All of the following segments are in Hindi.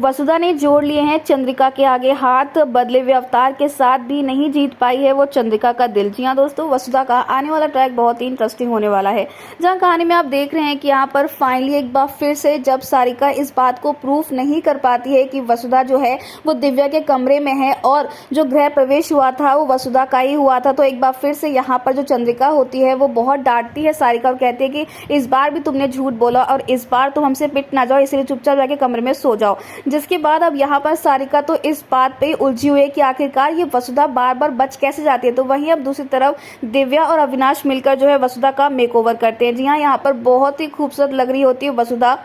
वसुधा ने जोड़ लिए हैं चंद्रिका के आगे हाथ, बदले हुए अवतार के साथ भी नहीं जीत पाई है वो चंद्रिका का दिल। जी हाँ दोस्तों, वसुधा का आने वाला ट्रैक बहुत ही इंटरेस्टिंग होने वाला है, जहां कहानी में आप देख रहे हैं कि यहाँ पर फाइनली एक बार फिर से जब सारिका इस बात को प्रूफ नहीं कर पाती है कि वसुधा जो है वो दिव्या के कमरे में है और जो गृह प्रवेश हुआ था वो वसुधा का ही हुआ था, तो एक बार फिर से यहाँ पर जो चंद्रिका होती है वो बहुत डांटती है सारिका और कहती है कि इस बार भी तुमने झूठ बोला और इस बार तुम हमसे पिट ना जाओ, इसलिए चुपचाप जाके कमरे में सो जाओ। जिसके बाद अब यहाँ पर सारिका तो इस बात पे उलझी हुई है कि आखिरकार ये वसुधा बार बार बच कैसे जाती है। तो वहीं अब दूसरी तरफ दिव्या और अविनाश मिलकर जो है वसुधा का मेकओवर करते हैं। जी हाँ, यहाँ पर बहुत ही खूबसूरत लग रही होती है वसुधा।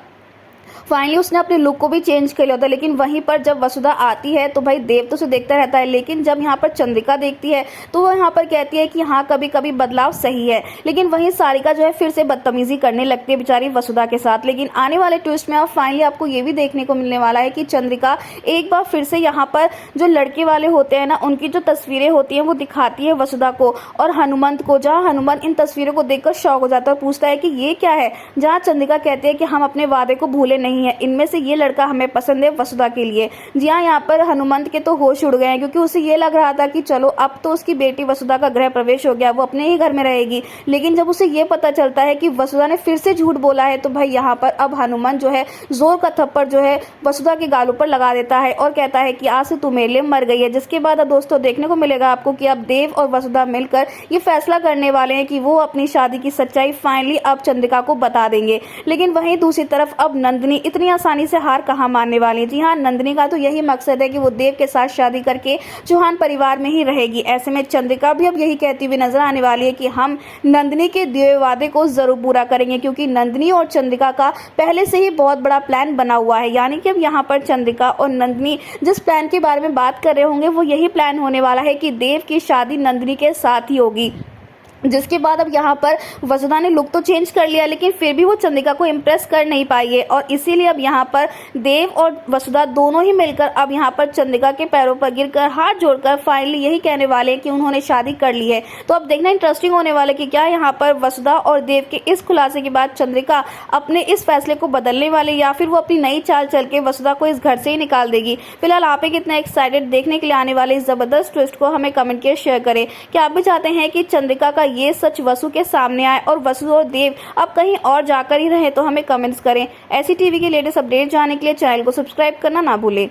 फाइनली उसने अपने लुक को भी चेंज कर लिया होता है, लेकिन वहीं पर जब वसुधा आती है तो भाई देव तो उसे देखता रहता है, लेकिन जब यहाँ पर चंद्रिका देखती है तो वो यहाँ पर कहती है कि हाँ कभी कभी बदलाव सही है। लेकिन वहीं सारिका जो है फिर से बदतमीजी करने लगती है बेचारी वसुधा के साथ। लेकिन आने वाले ट्विस्ट में अब फाइनली आपको ये भी देखने को मिलने वाला है कि चंद्रिका एक बार फिर से यहाँ पर जो लड़के वाले होते हैं ना उनकी जो तस्वीरें होती हैं वो दिखाती है वसुधा को और हनुमंत को, जहाँ हनुमंत इन तस्वीरों को देखकर शॉक हो जाता है और पूछता है कि ये क्या है, जहाँ चंद्रिका कहती है कि हम अपने वादे को भूले नहीं है, इनमें से ये लड़का हमें पसंद है वसुधा के लिए। जी हाँ, यहाँ पर हनुमंत के तो होश उड़ गए हैं, क्योंकि उसे ये लग रहा था कि चलो अब तो उसकी बेटी वसुधा का गृह प्रवेश हो गया, वो अपने ही घर में रहेगी। लेकिन जब उसे ये पता चलता है कि वसुधा ने फिर से झूठ बोला है तो भाई यहाँ पर अब हनुमंत जो है जोर का थप्पड़ जो है वसुधा के गालों पर लगा देता है और कहता है कि आज से तू मेरे लिए मर गई है। जिसके बाद अब दोस्तों देखने को मिलेगा आपको कि अब देव और वसुधा मिलकर ये फैसला करने वाले हैं कि वो अपनी शादी की सच्चाई फाइनली अब चंद्रिका को बता देंगे। लेकिन वहीं दूसरी तरफ अब नंदिनी इतनी आसानी से हार कहाँ मानने वाली है। जी हाँ, नंदिनी का तो यही मकसद है कि वो देव के साथ शादी करके चौहान परिवार में ही रहेगी। ऐसे में चंद्रिका भी अब यही कहती हुई नजर आने वाली है कि हम नंदिनी के दिए हुए वादे को जरूर पूरा करेंगे, क्योंकि नंदिनी और चंद्रिका का पहले से ही बहुत बड़ा प्लान बना हुआ है। यानी कि अब यहाँ पर चंद्रिका और नंदिनी जिस प्लान के बारे में बात कर रहे होंगे वो यही प्लान होने वाला है कि देव की शादी नंदिनी के साथ ही होगी। जिसके बाद अब यहाँ पर वसुधा ने लुक तो चेंज कर लिया, लेकिन फिर भी वो चंद्रिका को इम्प्रेस कर नहीं पाई है और इसीलिए अब यहाँ पर देव और वसुधा दोनों ही मिलकर अब यहाँ पर चंद्रिका के पैरों पर गिरकर हाथ जोड़कर फाइनली यही कहने वाले हैं कि उन्होंने शादी कर ली है। तो अब देखना इंटरेस्टिंग होने वाला है कि क्या यहाँ पर वसुधा और देव के इस खुलासे के बाद चंद्रिका अपने इस फैसले को बदलने वाले या फिर वो अपनी नई चाल चल के वसुधा को इस घर से ही निकाल देगी। फिलहाल आप ही कितना एक्साइटेड देखने के लिए आने वाले इस जबरदस्त ट्विस्ट को हमें कमेंट के शेयर करें। क्या आप भी चाहते हैं कि चंद्रिका का ये सच वसु के सामने आए और वसु और देव अब कहीं और जाकर ही रहे? तो हमें कमेंट्स करें। ऐसी टीवी के लेटेस्ट अपडेट जानने के लिए चैनल को सब्सक्राइब करना ना भूलें।